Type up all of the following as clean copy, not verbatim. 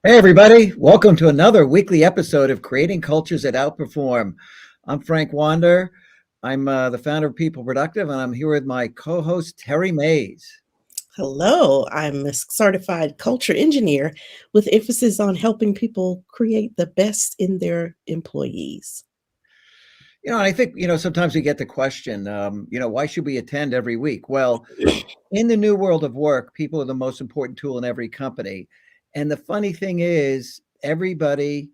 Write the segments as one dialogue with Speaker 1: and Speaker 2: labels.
Speaker 1: Hey, everybody. Welcome to another weekly episode of Creating Cultures That Outperform. I'm Frank Wander. I'm the founder of People Productive, and I'm here with my co host, Terri Mays.
Speaker 2: Hello, I'm a certified culture engineer with emphasis on helping people create the best in their employees.
Speaker 1: I think, sometimes we get the question, why should we attend every week? Well, in the new world of work, people are the most important tool in every company. And the funny thing is, everybody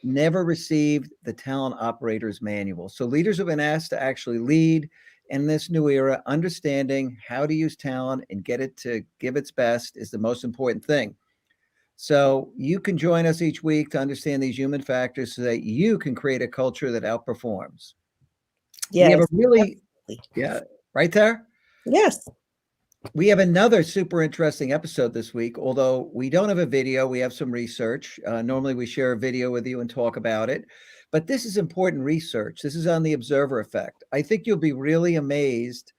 Speaker 1: never received the talent operators manual. So leaders have been asked to actually lead in this new era. Understanding how to use talent and get it to give its best is the most important thing. So you can join us each week to understand these human factors so that you can create a culture that outperforms. We have a
Speaker 2: Yes,
Speaker 1: really,
Speaker 2: absolutely.
Speaker 1: yeah, right there.
Speaker 2: Yes.
Speaker 1: We have another super interesting episode this week. Although we don't have a video, we have some research. Normally, we share a video with you and talk about it. But this is important research. This is on the observer effect. I think you'll be really amazed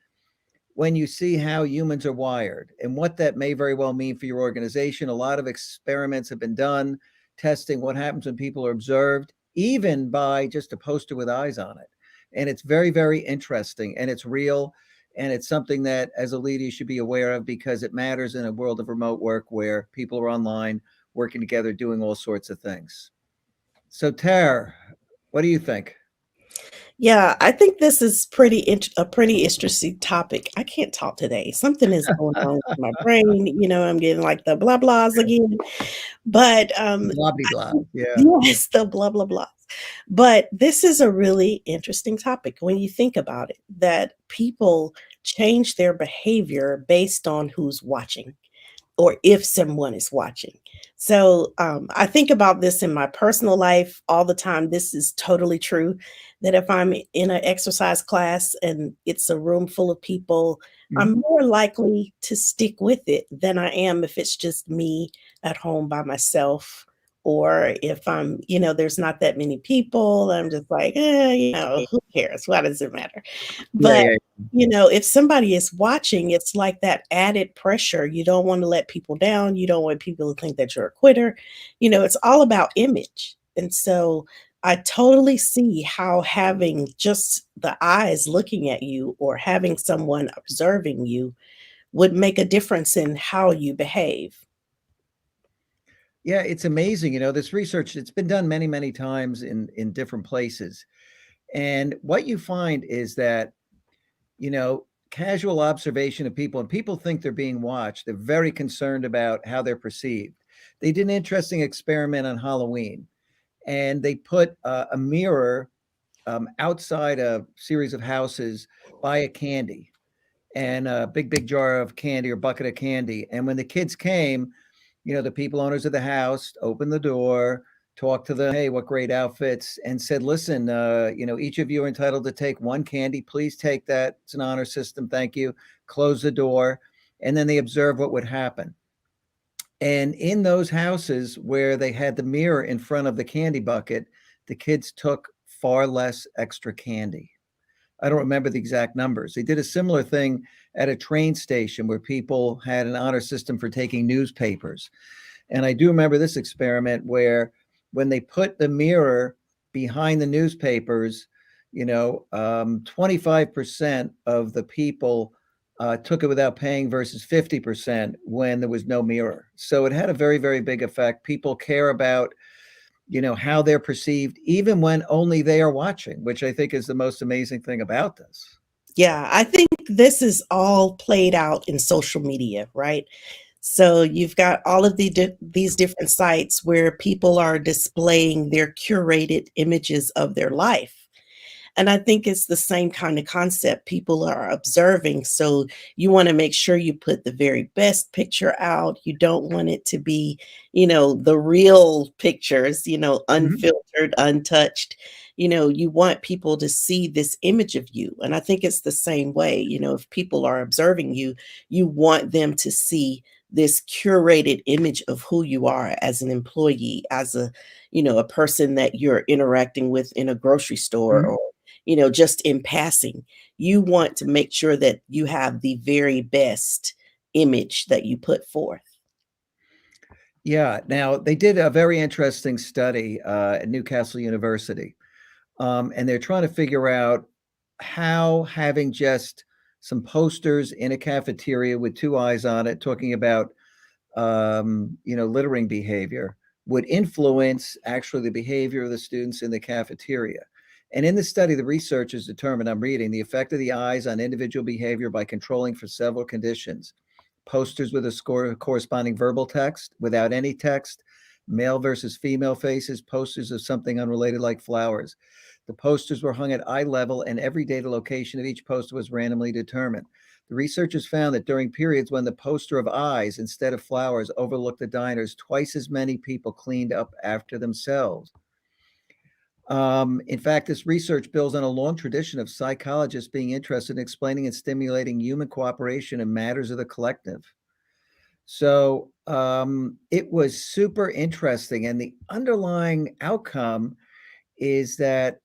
Speaker 1: when you see how humans are wired and what that may very well mean for your organization. A lot of experiments have been done testing what happens when people are observed, even by just a poster with eyes on it. And it's very, very interesting and it's real. And it's something that as a leader you should be aware of because it matters in a world of remote work where people are online working together, doing all sorts of things. So, Tara, what do you think?
Speaker 2: Yeah, I think this is a pretty interesting topic. I can't talk today. Something is going on with my brain. I'm getting like the blah blahs again. But
Speaker 1: Blah, blah, blah. Yeah.
Speaker 2: yes, the blah blah blah. But this is a really interesting topic when you think about it, that people change their behavior based on who's watching or if someone is watching. So I think about this in my personal life all the time. This is totally true. That if I'm in an exercise class and it's a room full of people,
Speaker 1: Mhm.
Speaker 2: I'm more likely to stick with it than I am if it's just me at home by myself. Or if there's not that many people, I'm just like, who cares? Why does it matter?
Speaker 1: Yeah,
Speaker 2: But
Speaker 1: yeah.
Speaker 2: if somebody is watching, it's like that added pressure. You don't want to let people down. You don't want people to think that you're a quitter. It's all about image. And so I totally see how having just the eyes looking at you or having someone observing you would make a difference in how you behave.
Speaker 1: Yeah, it's amazing. This research, it's been done many, many times in different places. And what you find is that, casual observation of people, and people think they're being watched. They're very concerned about how they're perceived. They did an interesting experiment on Halloween, and they put a mirror outside a series of houses by a candy and a big, big jar of candy or bucket of candy. And when the kids came, the people owners of the house opened the door, talked to them, hey, what great outfits, and said, listen, each of you are entitled to take one candy. Please take that. It's an honor system. Thank you. Close the door. And then they observed what would happen. And in those houses where they had the mirror in front of the candy bucket, the kids took far less extra candy. I don't remember the exact numbers. They did a similar thing at a train station where people had an honor system for taking newspapers. And I do remember this experiment where when they put the mirror behind the newspapers, 25% of the people took it without paying versus 50% when there was no mirror. So it had a very, very big effect. People care about how they're perceived even when only they are watching, which I think is the most amazing thing about this.
Speaker 2: Yeah, I think this is all played out in social media, right? So you've got all of these different sites where people are displaying their curated images of their life. And I think it's the same kind of concept people are observing. So you want to make sure you put the very best picture out. You don't want it to be, the real pictures,
Speaker 1: Mhm.
Speaker 2: unfiltered, untouched. You want people to see this image of you. And I think it's the same way. If people are observing you, you want them to see this curated image of who you are as an employee, as a person that you're interacting with in a grocery store,
Speaker 1: Mhm.
Speaker 2: or just in passing. You want to make sure that you have the very best image that you put forth.
Speaker 1: Yeah. Now, they did a very interesting study at Newcastle University, and they're trying to figure out how having just some posters in a cafeteria with two eyes on it, talking about littering behavior would influence actually the behavior of the students in the cafeteria. And in the study, the researchers determined, I'm reading, the effect of the eyes on individual behavior by controlling for several conditions: posters with a score corresponding verbal text, without any text, male versus female faces, posters of something unrelated like flowers. The posters were hung at eye level, and every day the location of each poster was randomly determined. The researchers found that during periods when the poster of eyes instead of flowers overlooked the diners, twice as many people cleaned up after themselves. In fact, this research builds on a long tradition of psychologists being interested in explaining and stimulating human cooperation in matters of the collective. So it was super interesting. And the underlying outcome is that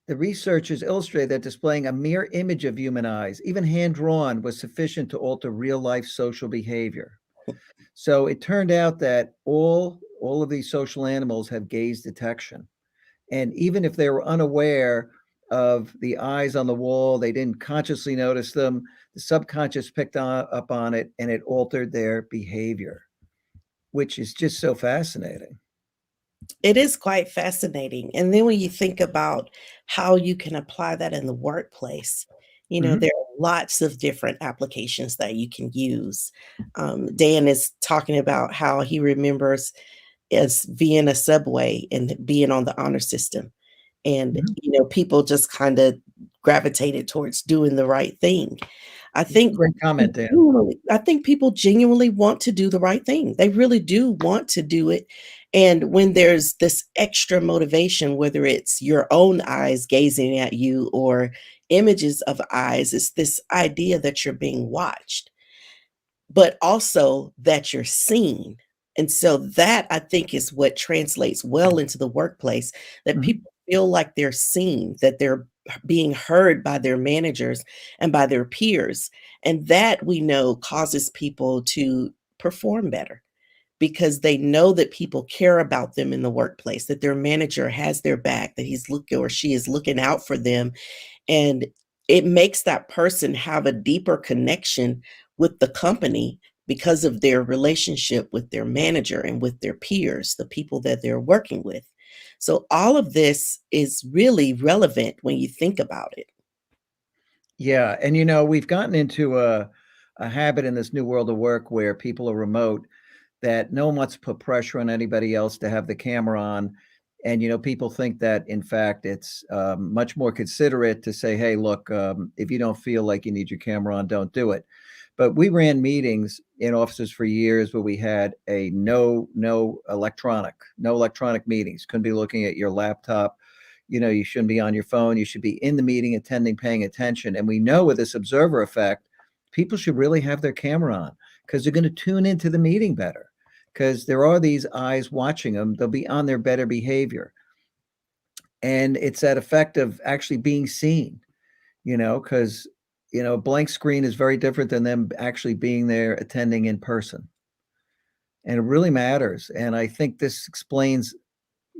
Speaker 1: the researchers illustrated that displaying a mere image of human eyes, even hand drawn, was sufficient to alter real life social behavior. So it turned out that all of these social animals have gaze detection. And even if they were unaware of the eyes on the wall, they didn't consciously notice them, the subconscious picked up on it and it altered their behavior, which is just so fascinating.
Speaker 2: It is quite fascinating. And then when you think about how you can apply that in the workplace,
Speaker 1: Mhm.
Speaker 2: there are lots of different applications that you can use. Dan is talking about how he remembers as being a subway and being on the honor system. And,
Speaker 1: Mhm.
Speaker 2: people just kind of gravitated towards doing the right thing. I think
Speaker 1: Great comment, Dan.
Speaker 2: I think people genuinely want to do the right thing. They really do want to do it. And when there's this extra motivation, whether it's your own eyes gazing at you or images of eyes, it's this idea that you're being watched, but also that you're seen. And so that I think is what translates well into the workplace, that
Speaker 1: Mhm.
Speaker 2: people feel like they're seen, that they're being heard by their managers and by their peers. And that we know causes people to perform better because they know that people care about them in the workplace, that their manager has their back, that he's looking or she is looking out for them, and it makes that person have a deeper connection with the company because of their relationship with their manager and with their peers, the people that they're working with. So all of this is really relevant when you think about it.
Speaker 1: Yeah, and we've gotten into a habit in this new world of work where people are remote, that no one wants to put pressure on anybody else to have the camera on. And people think that in fact it's much more considerate to say, "Hey, look, if you don't feel like you need your camera on, don't do it." But we ran meetings in offices for years where we had a no electronic meetings. Couldn't be looking at your laptop. You shouldn't be on your phone. You should be in the meeting, attending, paying attention. And we know with this observer effect, people should really have their camera on because they're going to tune into the meeting better because there are these eyes watching them. They'll be on their better behavior. And it's that effect of actually being seen, because, blank screen is very different than them actually being there attending in person. And it really matters. And I think this explains,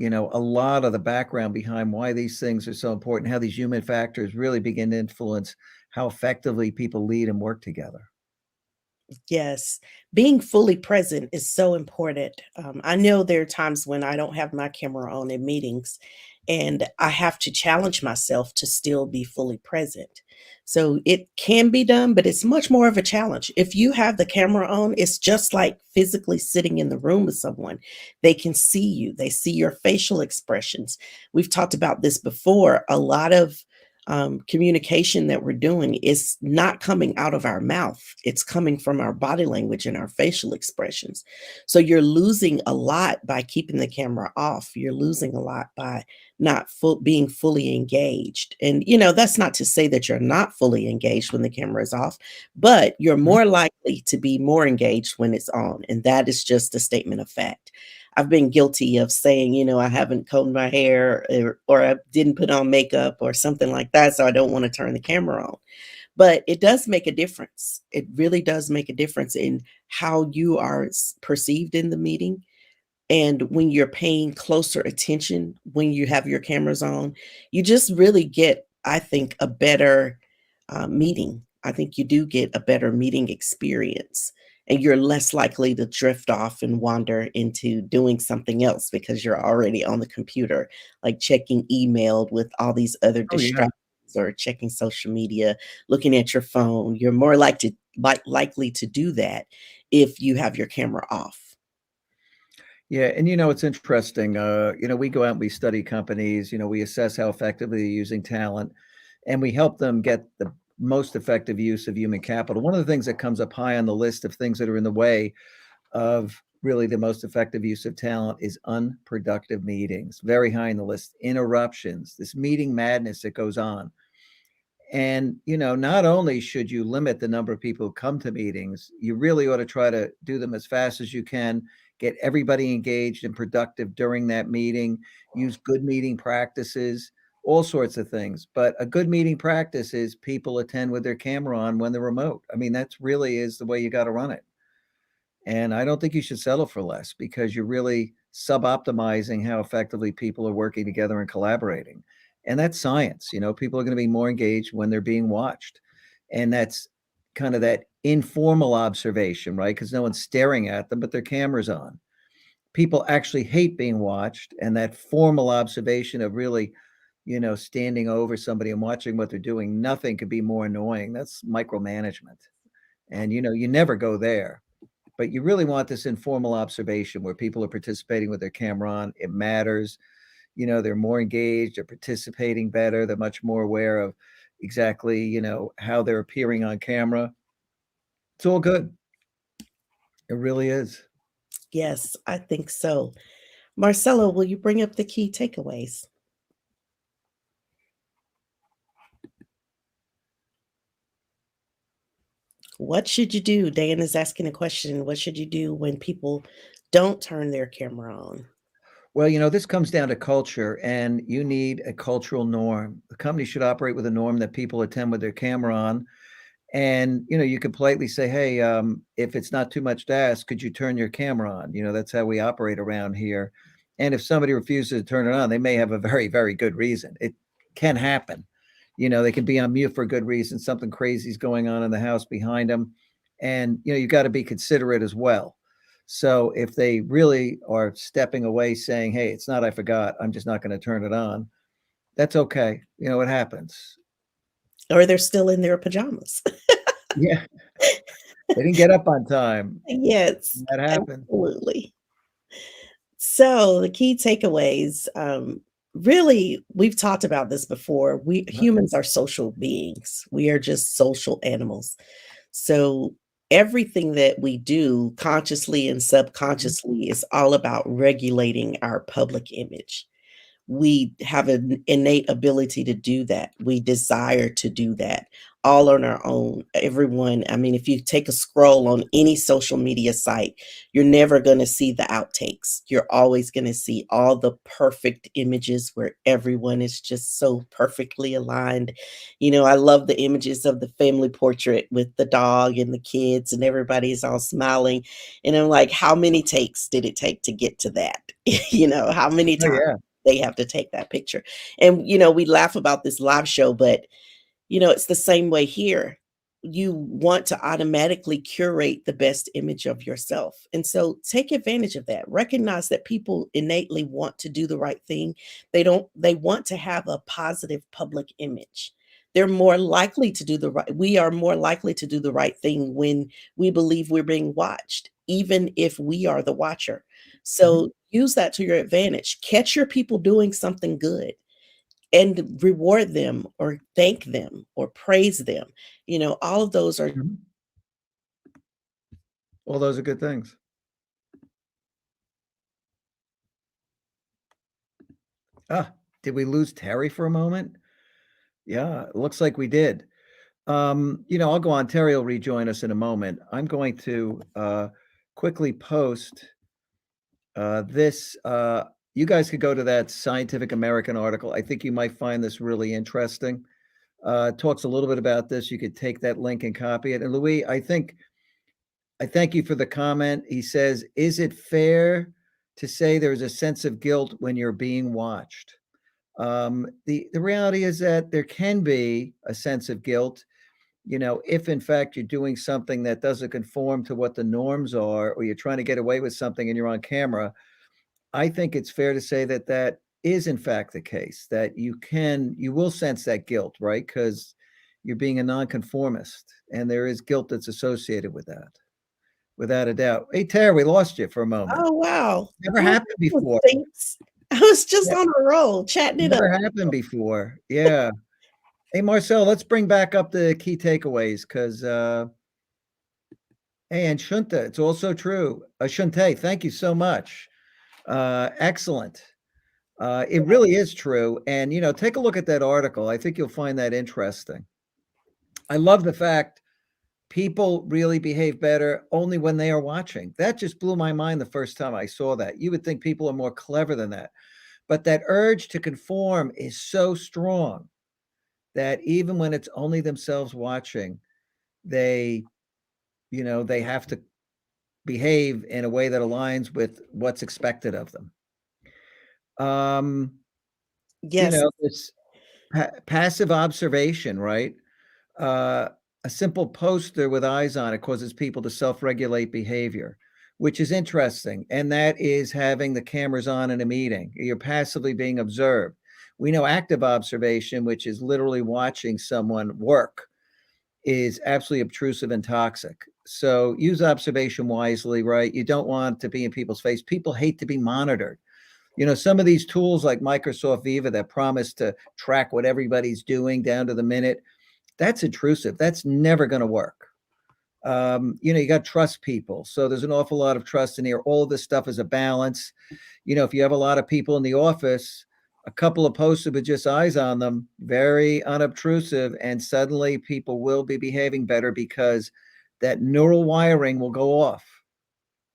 Speaker 1: a lot of the background behind why these things are so important, how these human factors really begin to influence how effectively people lead and work together.
Speaker 2: Yes, being fully present is so important. I know there are times when I don't have my camera on in meetings, and I have to challenge myself to still be fully present. So it can be done, but it's much more of a challenge. If you have the camera on, it's just like physically sitting in the room with someone. They can see you, they see your facial expressions. We've talked about this before. A lot of communication that we're doing is not coming out of our mouth. It's coming from our body language and our facial expressions. So you're losing a lot by keeping the camera off. You're losing a lot by not being fully engaged. And, that's not to say that you're not fully engaged when the camera is off, but you're
Speaker 1: Mhm.
Speaker 2: more likely to be more engaged when it's on. And that is just a statement of fact. I've been guilty of saying, I haven't combed my hair or I didn't put on makeup or something like that. So I don't want to turn the camera on. But it does make a difference. It really does make a difference in how you are perceived in the meeting, and when you're paying closer attention when you have your cameras on, you just really get, I think, a better meeting. I think you do get a better meeting experience, and you're less likely to drift off and wander into doing something else because you're already on the computer, like checking email with all these other
Speaker 1: Oh, yeah.
Speaker 2: distractions or checking social media, looking at your phone. You're more likely to do that if you have your camera off.
Speaker 1: Yeah, and it's interesting, we go out and we study companies, we assess how effectively they're using talent, and we help them get the most effective use of human capital. One of the things that comes up high on the list of things that are in the way of really the most effective use of talent is unproductive meetings, very high on the list, interruptions, this meeting madness that goes on. And, not only should you limit the number of people who come to meetings, you really ought to try to do them as fast as you can, get everybody engaged and productive during that meeting, use good meeting practices, all sorts of things. But a good meeting practice is people attend with their camera on when they're remote. I mean, that's really is the way you got to run it. And I don't think you should settle for less because you're really sub-optimizing how effectively people are working together and collaborating. And that's science. People are going to be more engaged when they're being watched. And that's kind of that informal observation, right? Because no one's staring at them, but their camera's on. People actually hate being watched. And that formal observation of really, standing over somebody and watching what they're doing, nothing could be more annoying. That's micromanagement. And, you never go there. But you really want this informal observation where people are participating with their camera on. It matters. They're more engaged, they're participating better, they're much more aware of exactly, how they're appearing on camera. It's all good. It really is.
Speaker 2: Yes, I think so. Marcelo, will you bring up the key takeaways? What should you do? Dan is asking a question. What should you do when people don't turn their camera on?
Speaker 1: Well, this comes down to culture, and you need a cultural norm. The company should operate with a norm that people attend with their camera on. And, you could politely say, "Hey, if it's not too much to ask, could you turn your camera on?" That's how we operate around here. And if somebody refuses to turn it on, they may have a very, very good reason. It can happen. They could be on mute for a good reason. Something crazy is going on in the house behind them. And, you got to be considerate as well. So if they really are stepping away saying, "Hey, it's not I forgot. I'm just not going to turn it on." That's okay. It happens.
Speaker 2: Or they're still in their pajamas.
Speaker 1: Yeah. They didn't get up on time.
Speaker 2: Yes,
Speaker 1: That happened.
Speaker 2: absolutely. So the key takeaways, really, we've talked about this before. We
Speaker 1: Uh-huh.
Speaker 2: humans are social beings. We are just social animals. So everything that we do consciously and
Speaker 1: Mhm.
Speaker 2: subconsciously is all about regulating our public image. We have an innate ability to do that. We desire to do that all on our own. Everyone, I mean, if you take a scroll on any social media site, you're never going to see the outtakes. You're always going to see all the perfect images where everyone is just so perfectly aligned. I love the images of the family portrait with the dog and the kids, and everybody's all smiling. And I'm like, how many takes did it take to get to that? How many
Speaker 1: Oh,
Speaker 2: times
Speaker 1: yeah.
Speaker 2: they have to take that picture. And, we laugh about this live show, but, it's the same way here. You want to automatically curate the best image of yourself. And so take advantage of that. Recognize that people innately want to do the right thing. They want to have a positive public image. They're more likely to do the right, we are more likely to do the right thing when we believe we're being watched, even if we are the watcher.
Speaker 1: Mhm.
Speaker 2: So use that to your advantage. Catch your people doing something good and reward them or thank them or praise them. All of those are.
Speaker 1: Mhm. All those are good things. Ah, did we lose Terry for a moment? Yeah, it looks like we did. I'll go on. Terry will rejoin us in a moment. I'm going to quickly post this. You guys could go to that Scientific American article. I think you might find this really interesting. talks a little bit about this. You could take that link and copy it. And Louis, I thank you for the comment. He says, is it fair to say there's a sense of guilt when you're being watched? The reality is that there can be a sense of guilt, if in fact you're doing something that doesn't conform to what the norms are, or you're trying to get away with something and you're on camera. I think it's fair to say that that is in fact the case, that you will sense that guilt, right? Because you're being a nonconformist, and there is guilt that's associated with that, without a doubt. Hey, Tara, we lost you for a moment.
Speaker 2: Oh, wow.
Speaker 1: Never
Speaker 2: Oh,
Speaker 1: happened before.
Speaker 2: thanks. I was just
Speaker 1: Yeah,
Speaker 2: on a roll, chatting it up.
Speaker 1: never happened before. Yeah. Hey, Marcel, let's bring back up the key takeaways because, hey, and Shunta, it's also true. Shunte, thank you so much. Excellent. It really is true. And, take a look at that article. I think you'll find that interesting. I love the fact people really behave better only when they are watching. That just blew my mind the first time I saw that. You would think people are more clever than that. But that urge to conform is so strong that even when it's only themselves watching, they, they have to behave in a way that aligns with what's expected of them.
Speaker 2: Yes,
Speaker 1: This passive observation, right? Uh, a simple poster with eyes on it causes people to self-regulate behavior, which is interesting. And that is having the cameras on in a meeting. You're passively being observed. We know active observation, which is literally watching someone work, is absolutely obtrusive and toxic. So use observation wisely, right? You don't want to be in people's face. People hate to be monitored. Some of these tools like Microsoft Viva that promise to track what everybody's doing down to the minute, that's intrusive. That's never going to work. You got to trust people. So there's an awful lot of trust in here. All of this stuff is a balance. If you have a lot of people in the office, a couple of posters with just eyes on them, very unobtrusive, and suddenly people will be behaving better because that neural wiring will go off,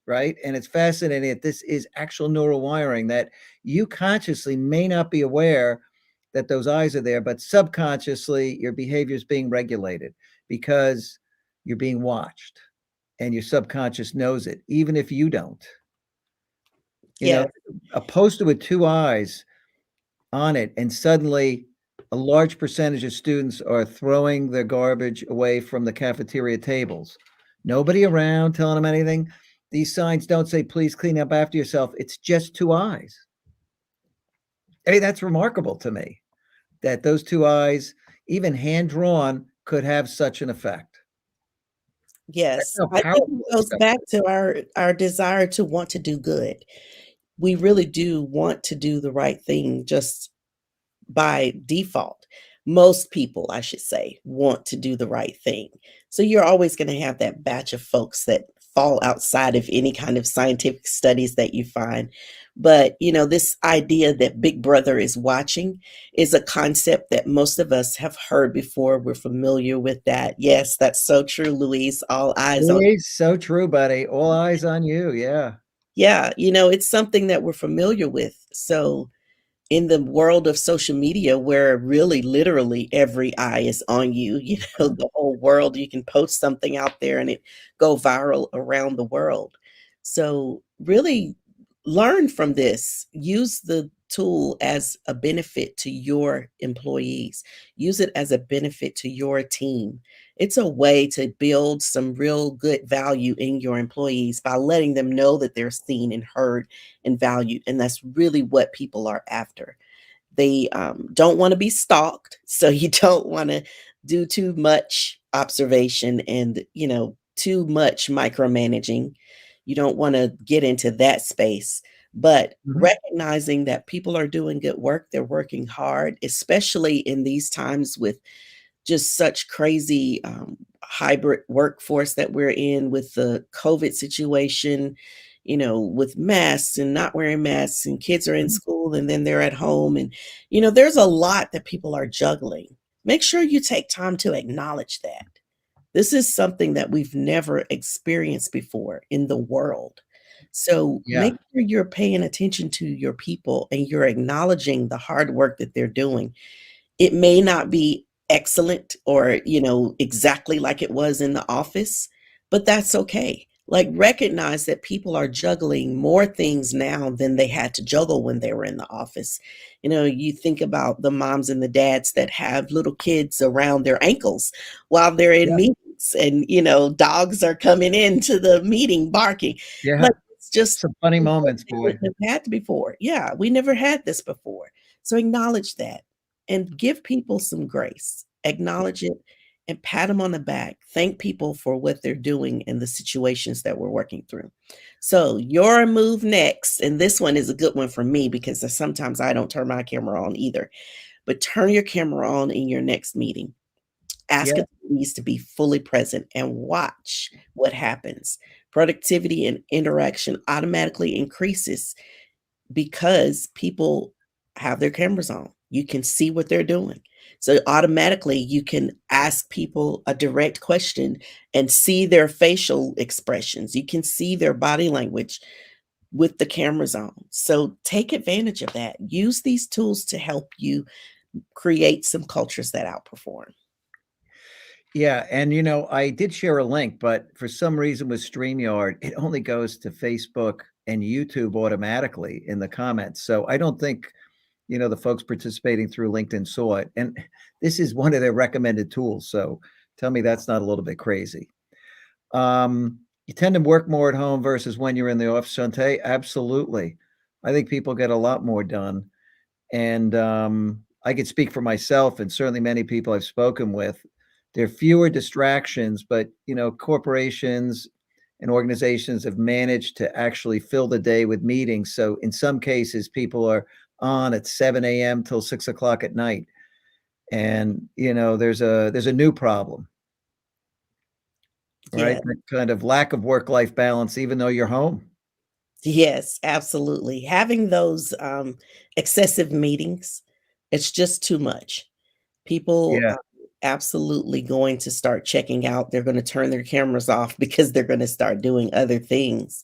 Speaker 1: right? And it's fascinating that this is actual neural wiring that you consciously may not be aware that those eyes are there, but subconsciously your behavior is being regulated because you're being watched and your subconscious knows it, even if you don't. You know,
Speaker 2: yes,
Speaker 1: a poster with two eyes on it, and suddenly a large percentage of students are throwing their garbage away from the cafeteria tables. Nobody around telling them anything. These signs don't say, please clean up after yourself. It's just two eyes. Hey, that's remarkable to me that those two eyes, even hand drawn, could have such an effect. That's
Speaker 2: yes.
Speaker 1: how
Speaker 2: I think
Speaker 1: powerful
Speaker 2: it
Speaker 1: this
Speaker 2: goes
Speaker 1: stuff
Speaker 2: back
Speaker 1: is.
Speaker 2: to our desire to want to do good. We really do want to do the right thing just by default. Most people, I should say, want to do the right thing. So you're always going to have that batch of folks that fall outside of any kind of scientific studies that you find. But, this idea that Big Brother is watching is a concept that most of us have heard before. We're familiar with that. Yes, that's so true, Louise. All eyes on.
Speaker 1: Louise, so true, buddy. All eyes on you. Yeah.
Speaker 2: Yeah, it's something that we're familiar with. So in the world of social media where really literally every eye is on you, the whole world, you can post something out there and it go viral around the world. So really learn from this. Use the tool as a benefit to your employees. Use it as a benefit to your team. It's a way to build some real good value in your employees by letting them know that they're seen and heard and valued. And that's really what people are after. They don't want to be stalked. So you don't want to do too much observation and, too much micromanaging. You don't want to get into that space. But
Speaker 1: Mhm.
Speaker 2: recognizing that people are doing good work, they're working hard, especially in these times with just such crazy hybrid workforce that we're in with the COVID situation, with masks and not wearing masks, and kids are in school and then they're at home. And, there's a lot that people are juggling. Make sure you take time to acknowledge that. This is something that we've never experienced before in the world. So make
Speaker 1: Yeah.
Speaker 2: sure you're paying attention to your people and you're acknowledging the hard work that they're doing. It may not be excellent or, exactly like it was in the office, but that's okay. Like, recognize that people are juggling more things now than they had to juggle when they were in the office. You think about the moms and the dads that have little kids around their ankles while they're in
Speaker 1: Yeah,
Speaker 2: meetings, and, dogs are coming into the meeting barking.
Speaker 1: yeah.
Speaker 2: Like, it's just
Speaker 1: Some funny
Speaker 2: things that
Speaker 1: moments,
Speaker 2: we
Speaker 1: boy.
Speaker 2: wouldn't have had before. Yeah, we never had this before. So acknowledge that and give people some grace. Acknowledge it and pat them on the back. Thank people for what they're doing in the situations that we're working through. So, your move next, and this one is a good one for me because sometimes I don't turn my camera on either, but turn your camera on in your next meeting. Ask
Speaker 1: Yeah,
Speaker 2: attendees to be fully present and watch what happens. Productivity and interaction automatically increases because people have their cameras on. You can see what they're doing. So automatically you can ask people a direct question and see their facial expressions. You can see their body language with the cameras on. So take advantage of that. Use these tools to help you create some cultures that outperform.
Speaker 1: yeah, and, I did share a link, but for some reason with StreamYard, it only goes to Facebook and YouTube automatically in the comments, so I don't think, the folks participating through LinkedIn saw it, and this is one of their recommended tools, so tell me that's not a little bit crazy. You tend to work more at home versus when you're in the office, Shante? Absolutely. I think people get a lot more done. And I could speak for myself and certainly many people I've spoken with. There are fewer distractions, but corporations and organizations have managed to actually fill the day with meetings. So in some cases, people are on at 7 a.m. till 6 o'clock at night. And there's a new problem, right?
Speaker 2: Yeah.
Speaker 1: That kind of lack of work-life balance, even though you're home.
Speaker 2: Yes, absolutely. Having those excessive meetings, it's just too much. People
Speaker 1: Yeah.
Speaker 2: are absolutely going to start checking out. They're going to turn their cameras off because they're going to start doing other things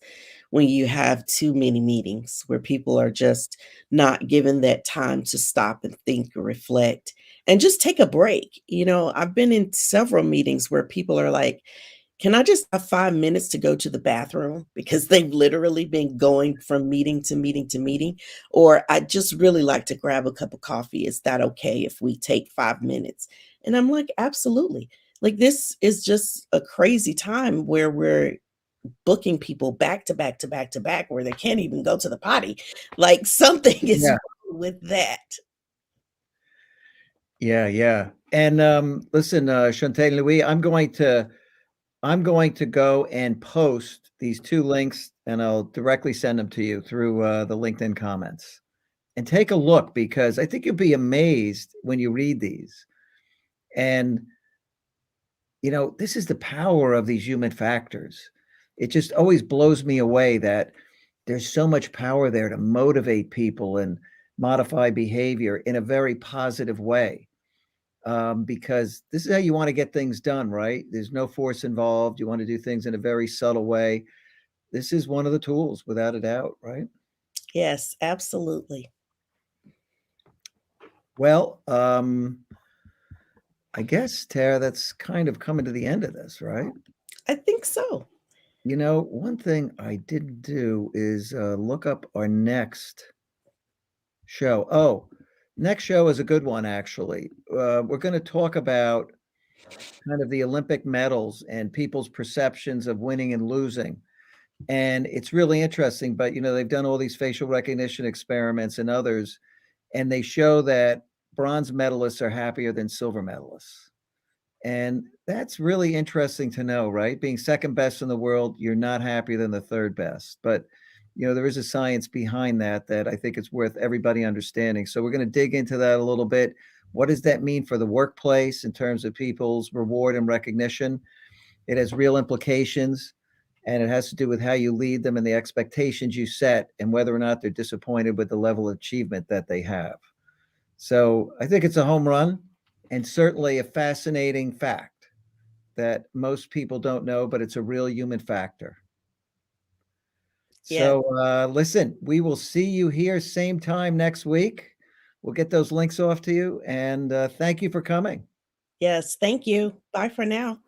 Speaker 2: when you have too many meetings where people are just not given that time to stop and think or reflect and just take a break. I've been in several meetings where people are like, can I just have 5 minutes to go to the bathroom? Because they've literally been going from meeting to meeting to meeting. Or I just really like to grab a cup of coffee. Is that okay if we take 5 minutes? And I'm like, absolutely. Like, this is just a crazy time where we're booking people back to back to back to back where they can't even go to the potty. Like, something is
Speaker 1: Yeah.
Speaker 2: wrong with that.
Speaker 1: Yeah, yeah. And listen, Shante Louis, I'm going to go and post these two links and I'll directly send them to you through the LinkedIn comments. And take a look because I think you'll be amazed when you read these. And this is the power of these human factors. It just always blows me away that there's so much power there to motivate people and modify behavior in a very positive way. Because this is how you want to get things done, right? There's no force involved. You want to do things in a very subtle way. This is one of the tools, without a doubt, right?
Speaker 2: Yes, absolutely.
Speaker 1: Well, I guess, Tara, that's kind of coming to the end of this, right?
Speaker 2: I think so.
Speaker 1: One thing I didn't do is look up our next show. Oh, next show is a good one, actually. We're going to talk about kind of the Olympic medals and people's perceptions of winning and losing. And it's really interesting, but they've done all these facial recognition experiments and others, and they show that bronze medalists are happier than silver medalists. And that's really interesting to know, right? Being second best in the world, you're not happier than the third best. But, there is a science behind that that I think it's worth everybody understanding. So we're going to dig into that a little bit. What does that mean for the workplace in terms of people's reward and recognition? It has real implications, and it has to do with how you lead them and the expectations you set and whether or not they're disappointed with the level of achievement that they have. So I think it's a home run and certainly a fascinating fact that most people don't know, but it's a real human factor.
Speaker 2: Yeah.
Speaker 1: So listen, we will see you here same time next week. We'll get those links off to you, and thank you for coming.
Speaker 2: Yes, thank you. Bye for now.